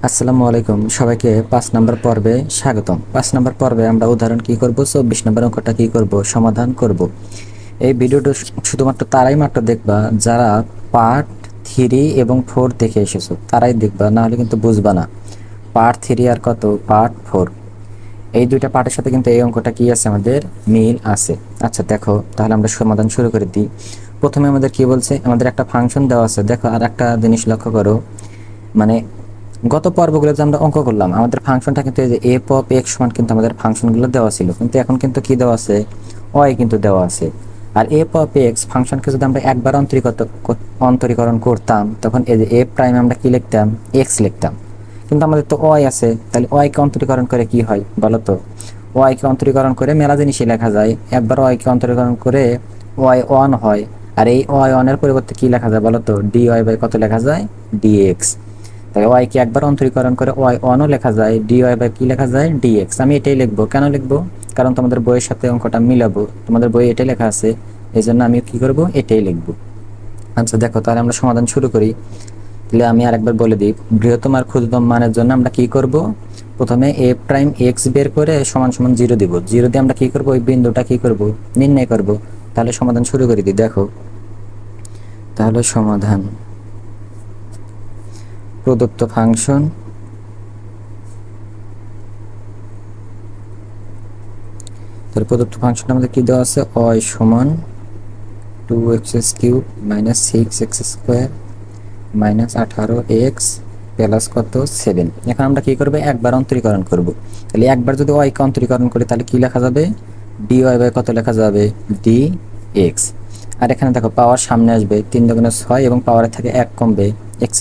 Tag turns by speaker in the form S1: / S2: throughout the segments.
S1: আসসালামু আলাইকুম সবাইকে 5 নম্বর পর্বে স্বাগতম। 5 নম্বর পর্বে আমরা উদাহরণ কি করব, 24 নম্বর অঙ্কটা কি করব, সমাধান করব। এই ভিডিওটা শুধুমাত্র তারাই মাত্র দেখবা যারা পার্ট 3 এবং 4 দেখে এসেছো, তারাই দেখবা, না হলে কিন্তু বুঝবা না। পার্ট 3 আর কত পার্ট 4, এই দুইটা পার্টের সাথে কিন্তু এই অঙ্কটা কি আছে, আমাদের মিল আছে। আচ্ছা দেখো, তাহলে আমরা সমাধান শুরু করে দিই। প্রথমে আমাদের কি বলছে, আমাদের একটা ফাংশন দেওয়া আছে। দেখো আর একটা জিনিস লক্ষ্য করো, মানে গত পর্বগুলো যে আমরা অঙ্ক করলাম, আমাদের ফাংশনটা কিন্তু এই যে এফ অফ এক্স সমান কিন্তু আমাদের ফাংশনগুলো দেওয়া ছিল, কিন্তু এখন কিন্তু কি দেওয়া আছে, ওয়াই কিন্তু দেওয়া আছে। আর এফ অফ এক্স ফাংশনকে যদি আমরা একবার অন্তরীকরণ করতাম, তখন এই যে এফ প্রাইম আমরা কি লিখতাম, এক্স লিখতাম। কিন্তু আমাদের তো ওয়াই আছে, তাহলে ওয়াইকে অন্তরীকরণ করে কি হয় বলো তো? ওয়াইকে অন্তরীকরণ করে মেলা জিনিসই লেখা যায়। একবার ওয়াইকে অন্তরীকরণ করে ওয়াই ওয়ান হয়, আর এই ওয়াই ওয়ানের পরিবর্তে কি লেখা যায় বলো তো? ডি ওয়াই বাই কত লেখা যায়, ডিএক্স। তাই ওয়াই কে একবার অন্তরীকরণ করে ওয়াই ওয়ানও লেখা যায়, ডি ওয়াই বাই কি লেখা যায়, ডিএক্স। আমি এটাই লিখবো। কেন লিখবো? কারণ তোমাদের বইয়ের সাথে অঙ্কটা মিলাবো, তোমাদের বইয়ে এটাই লেখা আছে, এই জন্য আমি কি করবো, এটাই লিখবো। আচ্ছা দেখো, তাহলে আমরা সমাধান শুরু করি। তাহলে আমি আরেকবার বলে দিই, বৃহত্তম আর ক্ষুদ্রতম মানের জন্য আমরা কি করব, প্রথমে এ প্রাইম এক্স বের করে সমান সমান 0 দিব। 0 দিয়ে আমরা কি করব, ওই বিন্দুটা কি করব, নির্ণয় করব। তাহলে সমাধান শুরু করে দিই। দেখো তাহলে সমাধান, প্রদত্ত ফাংশন তাহলে প্রদত্ত ফাংশন আমাদের কি দেওয়া আছে, y সমান 2x³ - 6x² - 18x প্লাস কত 7। এখন আমরা কি করব, একবার অন্তরীকরণ করব। তাহলে একবার যদি y কে অন্তরীকরণ করি তাহলে কি লেখা যাবে, dy বাই কত লেখা যাবে, dx। আর এখানে দেখো পাওয়ার সামনে আসবে, 3 দুগুণে 6 এবং পাওয়ারের থেকে 1 কমবে, x²।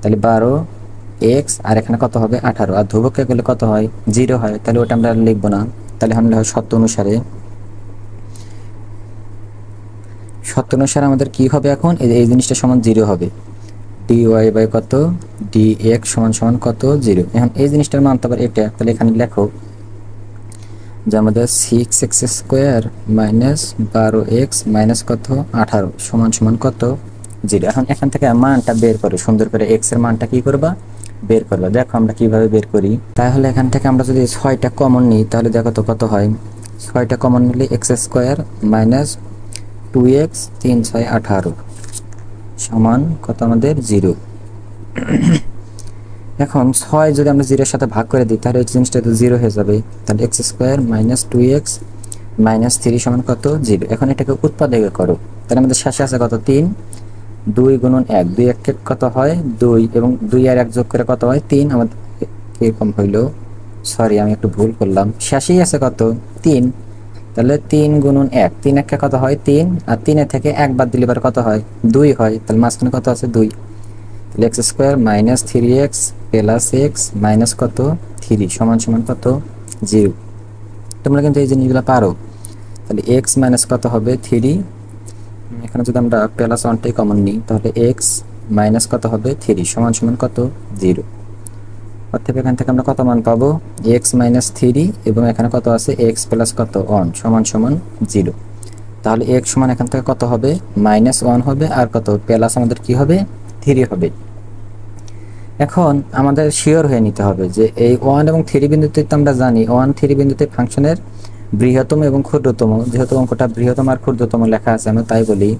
S1: তাহলে 12x, আর এখানে কত হবে 18, আর ধ্রুবককে গেলে কত হয়, 0 হয়। তাহলে ওটা আমরা লিখবো না। তাহলে আমরা শর্ত অনুসারে আমাদের কি হবে, এখন এই জিনিসটা সমান 0 হবে। dy বাই কত, dx সমান সমান কত, 0। এখন এই জিনিসটার মান তো আবার এটা, তাহলে এখানে লেখো যে আমাদের 6x² - 12x মাইনাস কত 18 সমান সমান কত, 0। এখন এখান থেকে মানটা বের করে সুন্দর করে x এর মানটা কি করবা, বের করবা। দেখো আমরা কিভাবে বের করি। তাহলে এখান থেকে আমরা যদি 6টা কমন নিই, তাহলে দেখো তো কত হয়, 6টা কমন নিলে x² - 2x 3 6 18 সমান কত আমাদের, 0। এখন 6 যদি আমরা 0 এর সাথে ভাগ করে দিই, তাহলে এই জিনিসটা তো 0 হয়ে যাবে। তাহলে x² - 2x - 3 সমান কত, 0। এখন এটাকে উৎপাদক করো, তাহলে আমাদের শেষে আছে কত, 3। 2 গুণন 1, 2 1 কত হয় 2, এবং 2 আর 1 যোগ করে কত হয় 3। আমাদের কিরকম হইলো, সরি আমি একটু ভুল করলাম, শেষেই আছে কত, 3। তাহলে 3 গুণন 1, 3 1 কত হয় 3, আর 3 এর থেকে 1 বাদ দিলে এবার কত হয়, 2 হয়। তাহলে মাঝখানে কত আছে, 2। তাহলে x² - 3x plus x minus কত 3 সমান সমান কত, 0। তোমরা কিন্তু এই জিনিসগুলো পারো। তাহলে x মাইনাস কত হবে 3, এখানে যদি আমরা প্লাস 1টাই কমন নিই, তাহলে x মাইনাস কত হবে 3 সমান সমান কত, 0। অর্থাৎ এখান থেকে আমরা কত মান পাবো, x - 3 এবং এখানে কত আছে, x প্লাস কত 1 সমান সমান 0। তাহলে x সমান এখান থেকে কত হবে, -1 হবে, আর কত প্লাস আমাদের কি হবে, 3 হবে। এখন আমাদের শিওর হয়ে নিতে হবে যে এই 1 এবং 3 বিন্দুতে তো আমরা জানি 1 3 বিন্দুতে ফাংশনের বৃহত্তম এবং ক্ষুদ্রতম, যেহেতু অঙ্কটা বৃহত্তম আর ক্ষুদ্রতম লেখা আছে, আমরা তাই বলি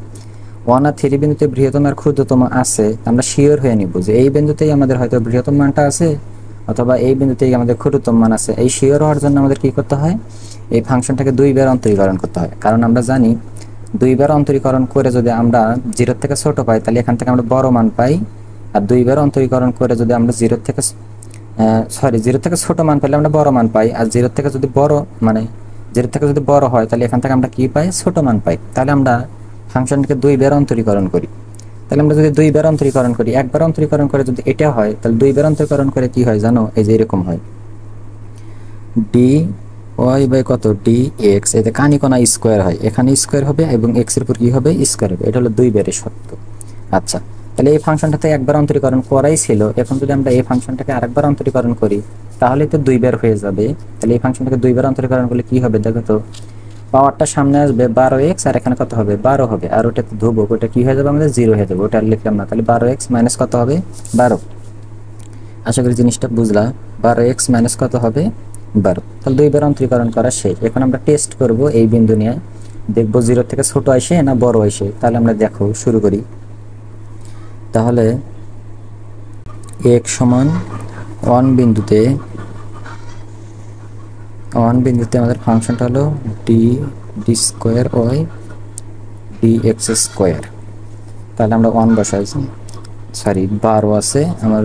S1: 1 আর 3 বিন্দুতে বৃহত্তম আর ক্ষুদ্রতম আছে। আমরা শিওর হয়ে নিব যে এই বিন্দুতেই আমাদের হয়তো বৃহত্তম মানটা আছে, অথবা এই বিন্দুতেই আমাদের ক্ষুদ্রতম মান আছে। এই শিওর হওয়ার জন্য আমাদের কি করতে হয়, এই ফাংশনটাকে 2 বার অন্তরীকরণ করতে হয়। কারণ আমরা জানি 2 বার অন্তরীকরণ করে যদি আমরা 0 থেকে ছোট পাই, তাহলে এখান থেকে আমরা বড় মান পাই। আর 2 বার অন্তরীকরণ করে যদি আমরা 0 থেকে ছোট মান পেলে আমরা বড় মান পাই। আর 0 থেকে যদি বড়, মানে 0 থেকে যদি বড় হয়, তাহলে এখান থেকে আমরা কি পাই, ছোট মান পাই। তাহলে আমরা ফাংশনটাকে 2 বার অন্তরীকরণ করি। তাহলে আমরা যদি 2 বার অন্তরীকরণ করি, একবার অন্তরীকরণ করে যদি এটা হয়, তাহলে 2 বার অন্তরীকরণ করে কি হয় জানো, এই যে এরকম হয়, ডি ওয়াই বাই কত, dx। এতে কানিকোনা স্কোয়ার হয়, এখানে স্কোয়ার হবে এবং x এর উপর কি হবে, স্কোয়ার হবে। এটা হলো 2 বারের শর্ত। আচ্ছা, তাহলে এই ফাংশনটাতে একবার অন্তরীকরণ করাই ছিল, এখন যদি আমরা এই ফাংশনটাকে আরেকবার অন্তরীকরণ করি, তাহলে তো 2 বার হয়ে যাবে। তাহলে এই ফাংশনটাকে 2 বার অন্তরীকরণ করলে কি হবে, দেখো তো, পাওয়ারটা সামনে আসবে 12x, আর এখানে কত হবে 12 হবে, আর ওটা ধ্রুবক, ওটা কি হয়ে যাবে আমাদের 0 হয়ে যাবে, ওটা লিখলাম না। তাহলে 12x মাইনাস কত হবে 12। আশা করি জিনিসটা বুঝলা। 12x মাইনাস কত হবে 12। তাহলে দুইবার অন্তরীকরণ করা শেষ। এখন আমরা টেস্ট করব এই বিন্দু নিয়ে, দেখবো 0 থেকে ছোট আসে না বড় আসে। তাহলে আমরা দেখো শুরু করি। তাহলে x সমান 1 বিন্দুতে আমাদের ফাংশনটা হলো d square y dx square. তাহলে আমরা 1 বসাইছি, সরি 12 আছে আমার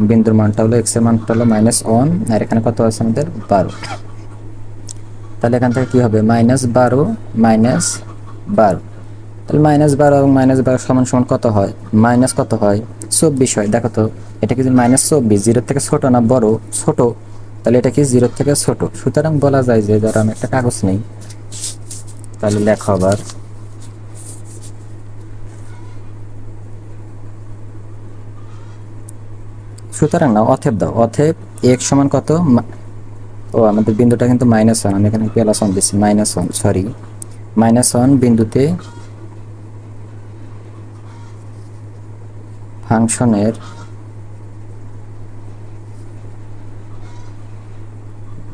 S1: বিন্দুর মানটা হলো, x এর মানটা হলো -1 আর এখানে কত আছে আমাদের 12। তাহলে এখান থেকে কি হবে -12 -12। তাহলে -12 এবং -12 সমান সমান কত হয়, মাইনাস কত হয় 24 হয়। দেখো তো এটা কি -24 0 থেকে ছোট না বড়, ছোট। তাহলে এটা কি 0 থেকে ছোট, সুতরাং বলা যায় যে, ধরো আমি একটা কাগজ নেই, তাহলে লেখো আবার সুতরাং না অতএব দাও, অতএব x সমান কত, ও আমাদের বিন্দুটা কিন্তু -1, আমি এখানে +1 দিচ্ছি, -1 সরি -1 বিন্দুতে ফাংশনের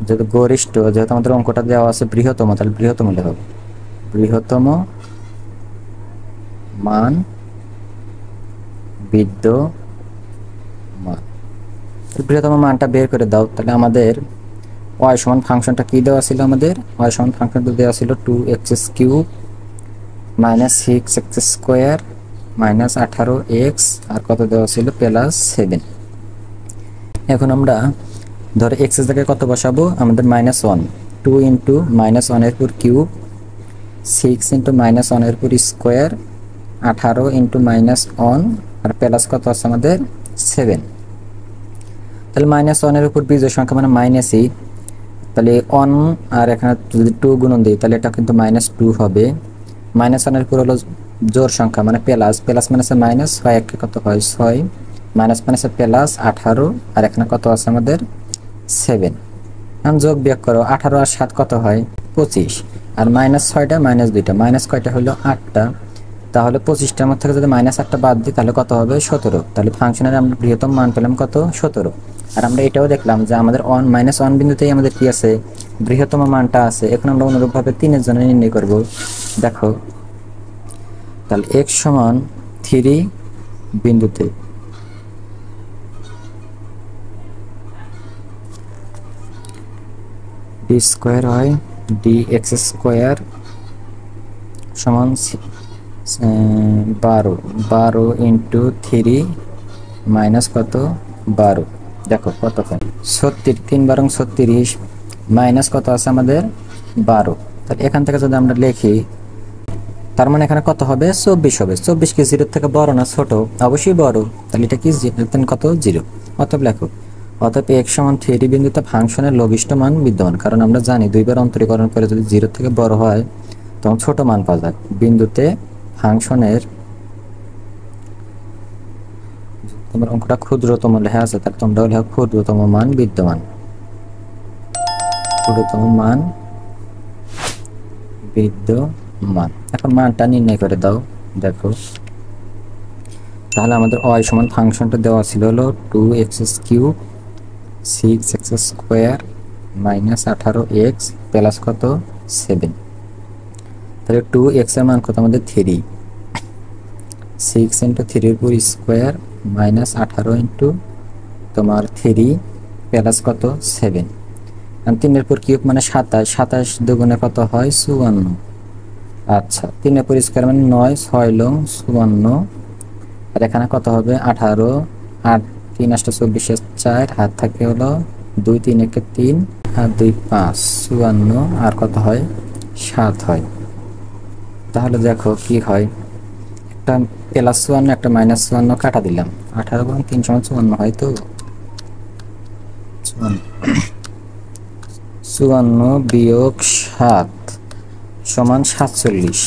S1: যেহেতু গরিষ্ঠ, যেহেতু আমাদের অঙ্কটা দেওয়া আছে বৃহত্তম, তাহলে বৃহত্তম লেখো, বৃহত্তম মান বিদ্যমান। বৃহত্তম মানটা বের করে দাও। তাহলে আমাদের y সমান ফাংশনটা কি দেওয়া ছিল, আমাদের y সমান ফাংশনটা দেওয়া ছিল 2x³ -6x স্কোয়ার -18x আর কত দেওয়া ছিল +7। এখন আমরা ধরো x এর জায়গায় কত বসাবো, আমাদের -1, 2 ইন্টু -1 এর উপর কিউব, 6 ইন্টু -1 এর উপর স্কোয়ার, 18 ইন্টু -1 আর প্লাস কত আছে আমাদের 7। তাহলে -1 এর উপর বিজোড় সংখ্যা মানে -ই, তাহলে 1 আর এখানে যদি 2 গুণন দিই তাহলে এটা কিন্তু -2 হবে। -1 এর উপর হলো জোড় সংখ্যা মানে প্লাস, প্লাস মানে মাইনাস, 6 একে কত হয় 6, মাইনাস মানে প্লাস 18 আর এখানে কত আছে আমাদের 7। এখন যোগ বিয়োগ করো, 18 আর 7 কত হয় 25, আর -6টা -2টা, মাইনাস কয়টা হলো 8টা। তাহলে 25টার মধ্যে থেকে যদি -8টা বাদ দিই তাহলে কত হবে 17। তাহলে ফাংশনের আমরা বৃহত্তম মান পেলাম কত 17। আর আমরা এটাও দেখলাম যে আমাদের -1 বিন্দুতেই আমাদের কি আছে, বৃহত্তম মানটা আছে। এখন আমরা অনুরূপভাবে 3 এর জন্য নির্ণয় করব। দেখো তাহলে x সমান 3 বিন্দুতে d স্কোয়ার হয় dx স্কোয়ার সমান 12 ইন্টু 3 মাইনাস কত 12। দেখো কত হয় 36, 3 বারং 36 মাইনাস কত আছে আমাদের 12। তাহলে এখান থেকে যদি আমরা লিখি তার মানে এখানে কত হবে 24 হবে। 24 কি 0 থেকে বড় না ছোট, অবশ্যই বড়। তাহলে এটা কি কত 0। অতএব লেখো, অতএব x সমান 3 বিন্দুতে ফাংশনের লঘিষ্ঠ মান বিদ্যমান। কারণ আমরা জানি দুইবার অন্তরীকরণ করে যদি 0 থেকে বড় হয় তখন ছোট মান পাওয়া যায়। বিন্দুতে ফাংশনের, তোমার অঙ্কটা ক্ষুদ্রতম লেখা আছে তার তোমরা লেখো ক্ষুদ্রতম মান বিদ্যমান, ক্ষুদ্রতম মান বিদ্যমান। এখন মানটা নির্ণয় করে দাও। দেখো তাহলে আমাদের y সমান ফাংশনটা দেওয়া ছিল হলো 2x³ 6x square -18x plus কত 7। তাহলে 2x এর মান কত আমাদের 3, 6 ইন্টু 3 এর উপর স্কোয়ার -18 ইন্টু তোমার 3 প্লাস কত 7। আর 3 এর উপর কিউব মানে 27, 27 দুগুণে কত হয় 54। আচ্ছা 3 এর উপর স্কোয়ার মানে 9, 6 লং 54 আর এখানে কত হবে 18, 8 3 8 24 4 হাত থাকে হলো 2 3 1 3 আর 2 5 54 আর কত হয় 7 হয়। তাহলে দেখো কি হয়, একটা +54 একটা -54 কাটা দিলাম, 18 গুণ 3 সমান 54 হয়। তো 54 বিয়োগ 7 সমান 47।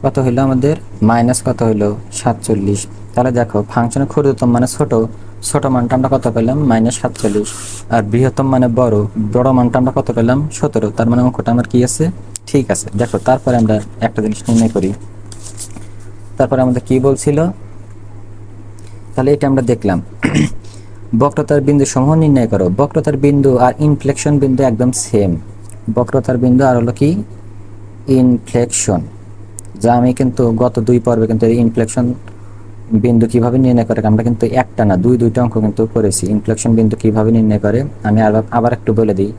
S1: কত হইলো আমাদের মাইনাস কত হইলো 47। তাহলে দেখো ফাংশনের ক্ষুদ্রতম মানে ছোট, ছোট মানটা আমরা কত পেলাম -47 আর বৃহত্তম মানে বড়, বড় মানটা আমরা কত পেলাম 17। তার মানে অঙ্কটা আমার কি আছে ঠিক আছে। দেখো তারপরে আমরা একটা জিনিস নির্ণয় করি। তারপরে আমাদের কি বলছিল, তাহলে এটা আমরা দেখলাম বক্রতার বিন্দু সমূহ নির্ণয় করো। বক্রতার বিন্দু আর ইনফ্লেকশন বিন্দু একদম সেম। বক্রতার বিন্দু আর হলো কি ইনফ্লেকশন, যা আমি কিন্তু গত 2 পর্বে কিন্তু এই ইনফ্লেকশন বিন্দু কিভাবে নির্ণয় করে আমরা কিন্তু একটা না দুইটা অঙ্ক কিন্তু করেছি। ইনফ্লেকশন বিন্দু কিভাবে নির্ণয় করে আমি আবার একটু বলে দিই।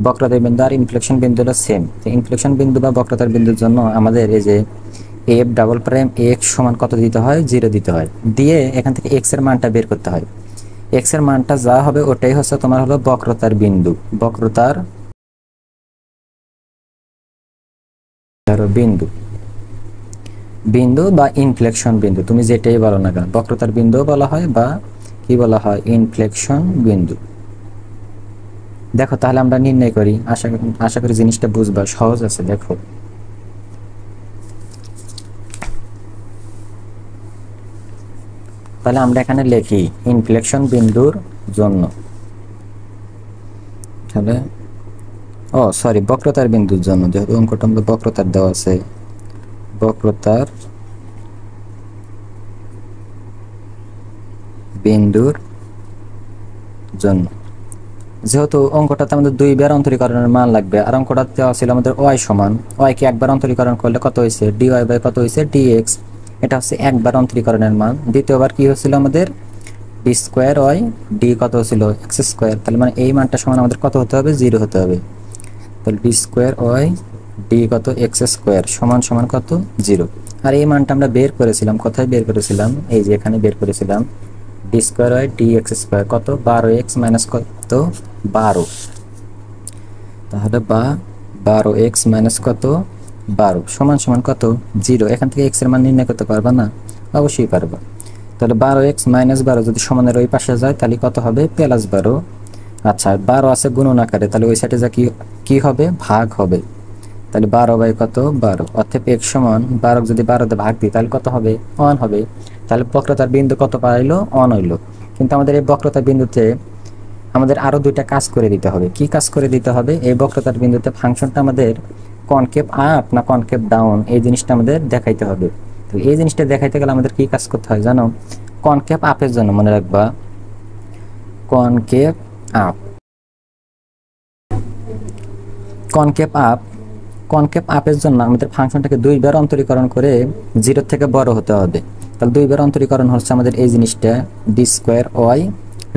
S1: বক্রতার বিন্দু আর ইনফ্লেকশন বিন্দু হলো সেম। ইনফ্লেকশন বিন্দু বা বক্রতার বিন্দুর জন্য আমাদের এই যে এফ ডাবল প্রাইম এক্স সমান কত দিতে হয়, 0 দিতে হয়। দিয়ে এখান থেকে এক্স এর মানটা বের করতে হয়। এক্স এর মানটা যা হবে ওটাই হচ্ছে তোমার হলো বক্রতার বিন্দু। বক্রতার বিন্দু বিন্দু বা ইনফ্লেকশন বিন্দু তুমি যেটাই বলো না কেন, বক্রতার বিন্দু বলা হয় বা কি বলা হয় ইনফ্লেকশন বিন্দু। দেখো তাহলে আমরা নির্ণয় করি। আশা করি জিনিসটা বুঝবা, সহজ আছে। দেখো তাহলে আমরা এখানে লিখি ইনফ্লেকশন বিন্দুর জন্য, তাহলে সরি বক্রতার বিন্দুর জন্য, যেহেতু অঙ্কটা আমাদের বক্রতার দেওয়া আছে, বক্রতার বিন্দুর জন্য। যেহেতু অঙ্কটাতে আমাদের 2 বার অন্তরীকরণের মান লাগবে, আর অঙ্কটা দেওয়া ছিল আমাদের y সমান, y কে একবার অন্তরীকরণ করলে কত হয়েছে dy বাই কত হয়েছে dx, এটা হচ্ছে একবার অন্তরীকরণের মান। দ্বিতীয়বার কি হয়েছিল আমাদের d স্কয়ার y d কত ছিল x স্কয়ার, তাহলে মানে এই মানটা সমান আমাদের কত হতে হবে 0 হতে হবে। তাহলে d স্কয়ার y d কত x স্কয়ার সমান সমান কত 0। আর এই মানটা আমরা বের করেছিলাম, কোথায় বের করেছিলাম, এই যে এখানে বের করেছিলাম। d square y dx square কত 12x মাইনাস কত 12, তাহলে বা 12x মাইনাস কত 12 সমান সমান কত 0। এখান থেকে x এর মান নির্ণয় করতে পারবা না? অবশ্যই পারবা। তাহলে 12x মাইনাস 12 যদি সমানের ওই পাশে যায় তাহলে কত হবে প্লাস 12। আচ্ছা 12 আছে গুণন আকারে, তাহলে ওই সাইডে যা কি হবে ভাগ হবে। তাহলে 12 বাই কত 12, অর্থাৎ x সমান 12 যদি 12 তে ভাগ দিই তাহলে কত হবে 1 হবে। তাহলে বক্রতার বিন্দু কত পাইলো 1 হইলো। কিন্তু আমাদের এই বক্রতার বিন্দুতে আমাদের আরো 2টা কাজ করে দিতে হবে। কি কাজ করে দিতে হবে? এই বক্রতার বিন্দুতে ফাংশনটা আমাদের কনকেভ আপ না কনকেভ ডাউন এই জিনিসটা আমাদের দেখাইতে হবে। তাহলে এই জিনিসটা দেখাইতে গেলে আমাদের কি কাজ করতে হয় জানো? কনকেভ আপের জন্য মনে রাখবা concave up, concave up, concave আপের জন্য আমাদের ফাংশনটাকে 2 বার অন্তরীকরণ করে 0 থেকে বড় হতে হবে। তাহলে 2 বার অন্তরীকরণ হচ্ছে আমাদের এই জিনিসটা d স্কয়ার y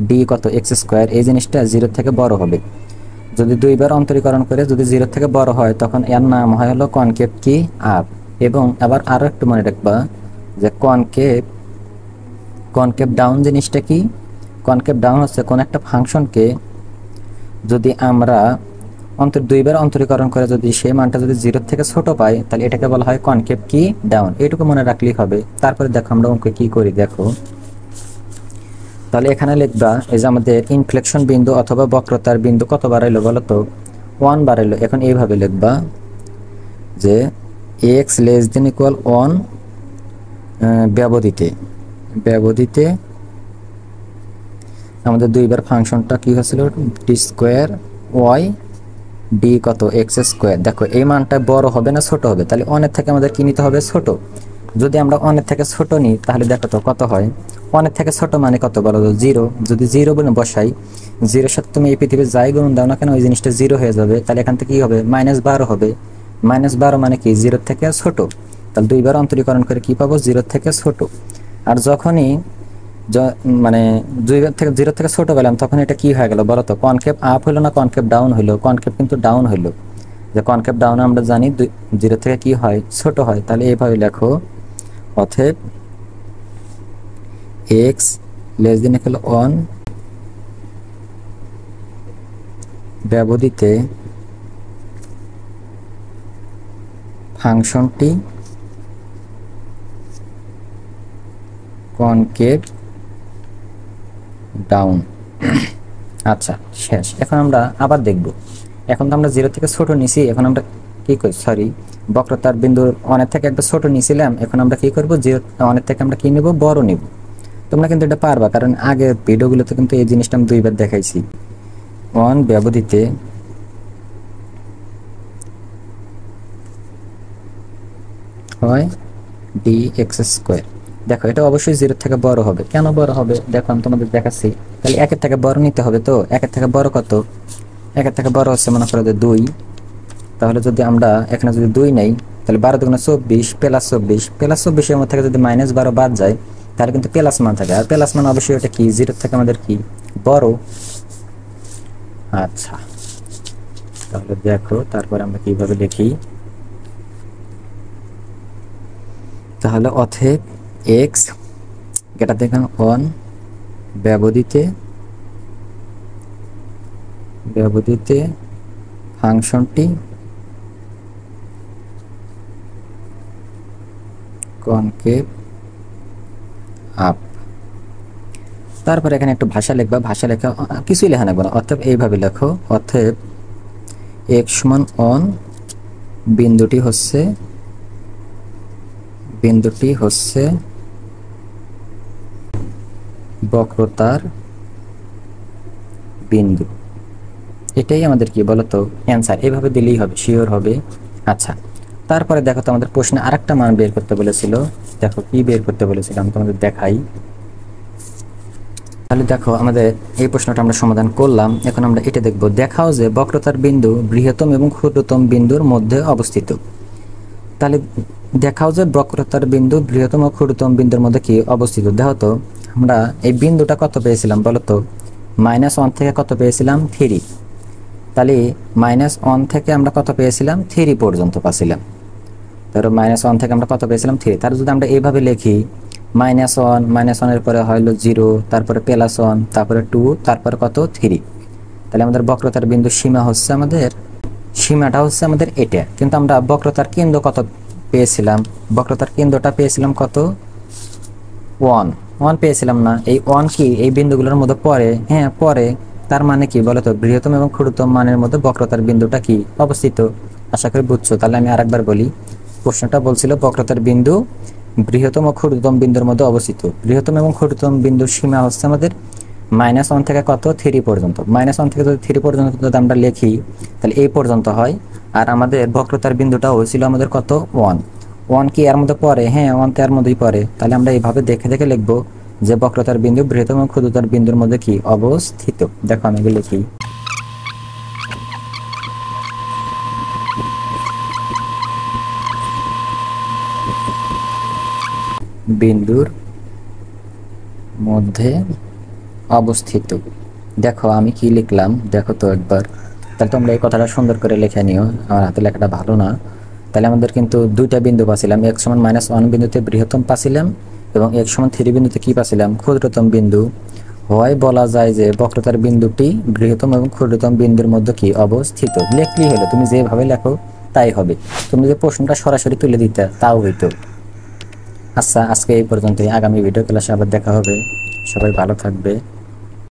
S1: d কত x স্কয়ার, এই জিনিসটা 0 থেকে বড় হবে। যদি 2 বার অন্তরীকরণ করে যদি 0 থেকে বড় হয় তখন এর নাম হয় হলো কনকেভ কি আপ। এবং আবার আরো একটু মনে রাখবা যে কনকেভ ডাউন জিনিসটা কি? কনকেভ ডাউন হচ্ছে কোন একটা ফাংশনকে যদি আমরা 2 বার অন্তরীকরণ করে যদি সেই মানটা যদি 0 থেকে ছোট পাই তাহলে এটাকে বলা হয় কনকেভ কি ডাউন। এইটুকু মনে রাখলেই হবে। তারপরে দেখো আমরা অঙ্কে কি করি দেখো। তাহলে এখানে লিখবা এই যে আমাদের ইনফ্লেকশন বিন্দু অথবা বক্রতার বিন্দু কতবার এলো বলো তো 1 বার এলো। এখন এইভাবে লিখবা যে x লেস দেন ইকুয়াল 1 ব্যবধিতে আমাদের 2 বার ফাংশনটা কি হয়েছিল d স্কয়ার y d কত x স্কয়ার। দেখো এই মানটা বড় হবে না ছোট হবে? তাহলে 1 এর থেকে আমাদের কি নিতে হবে ছোট। যদি আমরা 1 এর থেকে ছোট নিই তাহলে দেখো তো কত হয় 1 এর থেকে ছোট মানে কত বলো তো 0। যদি 0 বলে বসাই 0 এর সাথে তুমি এই পৃথিবীর যাই গুণ দাও না কেন ওই জিনিসটা 0 হয়ে যাবে। তাহলে এখান থেকে কি হবে -12 হবে। -12 মানে কি 0 থেকে ছোট। তাহলে 2 বার অন্তরীকরণ করে কি পাবো 0 থেকে ছোট। আর যখনই মানে 0 থেকে ছোট পেলাম তখন এটা কি হয়ে গেল বলো তো কনকেভ আপ হলো না কনকেভ ডাউন হলো? কনকেভ কিন্তু ডাউন হলো। যে কনকেভ ডাউন আমরা জানি 0 থেকে কি হয় ছোট হয়। তাহলে এইভাবে লেখো অতএব x লেস দেন ইকুয়াল 1 ব্যবধিতে ফাংশনটি কনকেভ ডাউন। আচ্ছা শেষ। এখন আমরা আবার দেখব। এখন তো আমরা 0 থেকে ছোট নিছি, এখন আমরা কি করি সরি বক্রতার বিন্দু 1 এর থেকে একটা ছোট নিছিলাম। এখন আমরা কি করব 1 এর থেকে আমরা কি নেব বড় নেব। তোমরা কিন্তু এটা পারবা কারণ আগে ভিডিওগুলোতে কিন্তু এই জিনিসটা আমি 2 বার দেখাইছি। 1 ব্যবধিতে হয় dx স্কয়ার। দেখো এটা অবশ্যই 0 থেকে বড় হবে। কেন বড় হবে দেখো আমি তোমাদের দেখাচ্ছি। তাহলে 1 এর থেকে বড় নিতে হবে। তো 1 এর থেকে বড় কত? 1 এর থেকে বড় হচ্ছে মনে করো যে 2। তাহলে যদি আমরা এখানে যদি 2 নেই তাহলে 12 দুগুণে 24 প্লাস 24 প্লাস 24 এর মধ্যে থেকে যদি -12 বাদ যায় তাহলে কিন্তু প্লাস মান থাকে। আর প্লাস মান অবশ্যই এটা কি 0 থেকে আমাদের কি বড়। আচ্ছা তাহলে দেখো তারপরে আমরা কিভাবে লিখি। তাহলে অতএব x এটা দেখেন 1 ব্যবধিতে ফাংশনটি কনকেভ আপ। তারপরে এখানে একটু ভাষা লিখবা। ভাষা লেখা কিছুই লেখা লাগবে না। অতএব এইভাবে লেখো, অতএব x সমান 1 বিন্দুটি হচ্ছে বক্রতার বিন্দু। এটাই আমাদের কি বলতো অ্যান্সার। এইভাবে দিলেই হবে, শিওর হবে। আচ্ছা তারপরে দেখো তো আমাদের প্রশ্নে আরেকটা মান বের করতে বলেছিল। দেখো কি বের করতে বলেছিল আমি তোমাদের দেখাই। তাহলে দেখো আমাদের এই প্রশ্নটা আমরা সমাধান করলাম। এখন আমরা এটা দেখব। দেখাও যে বক্রতার বিন্দু বৃহত্তম এবং ক্ষুদ্রতম বিন্দুর মধ্যে অবস্থিত। তাহলে দেখাও যে বক্রতার বিন্দু বৃহত্তম ও ক্ষুদ্রতম বিন্দুর মধ্যে কি অবস্থিত। দেখো তো আমরা এই বিন্দুটা কত পেয়েছিলাম বলো তো? -1 থেকে কত পেয়েছিলাম? 3। তাহলে -1 থেকে আমরা কত পেয়েছিলাম? 3 পর্যন্ত পাচ্ছিলাম। ধরো -1 থেকে আমরা কত পেয়েছিলাম? 3। তার যদি আমরা এইভাবে লিখি -1 এর পরে হলো 0, তারপরে +1, তারপরে 2, তারপরে কত 3। তাহলে আমাদের বক্রতার বিন্দু সীমাটা হচ্ছে আমাদের এটা। কিন্তু আমরা বক্রতার কেন্দ্র কত পেয়েছিলাম? বক্রতার কেন্দ্রটা পেয়েছিলাম কত? 1 পেয়েছিলাম না? এই 1 কি এই বিন্দুগুলোর মধ্যে পড়ে? হ্যাঁ পড়ে। তার মানে কি বলতো? বৃহত্তম এবং ক্ষুদ্রতম মানের মধ্যে বক্রতার বিন্দুটা কি অবস্থিত। আশা করি বুঝছো। তাহলে আমি আরেকবার বলি। প্রশ্নটা বলছিল বক্রতার বিন্দু বৃহত্তম ও ক্ষুদ্রতম বিন্দুর মধ্যে অবস্থিত। বৃহত্তম এবং ক্ষুদ্রতম বিন্দুর সীমা হচ্ছে আমাদের -1 থেকে কত? 3 পর্যন্ত। -1 থেকে যদি 3 পর্যন্ত যদি আমরা লিখি তাহলে এই পর্যন্ত হয়। আর আমাদের বক্রতার বিন্দুটা হয়েছিল আমাদের কত? 1 কি এর মধ্যে পড়ে? হ্যাঁ 1 তো এর মধ্যেই পড়ে। তাহলে আমরা এইভাবে দেখে দেখে লিখবো যে বক্রতার বিন্দু বৃহত্তম এবং ক্ষুদ্রতম বিন্দুর মধ্যে কি অবস্থিত। দেখো আমি লিখি। বিন্দুর মধ্যে অবস্থিত। দেখো আমি কি লিখলাম দেখো তো একবার। তাহলে তোমরা এই কথাটা সুন্দর করে লিখে নিও, আমার হাতে লেখাটা ভালো না। তাহলে আমাদের কিন্তু দুইটা বিন্দু পাচ্ছিলাম। x সমান -1 বিন্দুতে বৃহত্তম পাচ্ছিলাম এবং x সমান 3 বিন্দুতে কি পাচ্ছিলাম? ক্ষুদ্রতম বিন্দু। হয় বলা যায় যে বক্রতার বিন্দুটি বৃহত্তম এবং ক্ষুদ্রতম বিন্দুর মধ্যে কি অবস্থিত। লেখলেই হলো, তুমি যেভাবে লেখো তাই হবে। তুমি যে প্রশ্নটা সরাসরি তুলে দিতে তাও হইতো। আচ্ছা আজকে এই পর্যন্তই। আগামী ভিডিও ক্লাসে আবার দেখা হবে। সবাই ভালো থাকবে।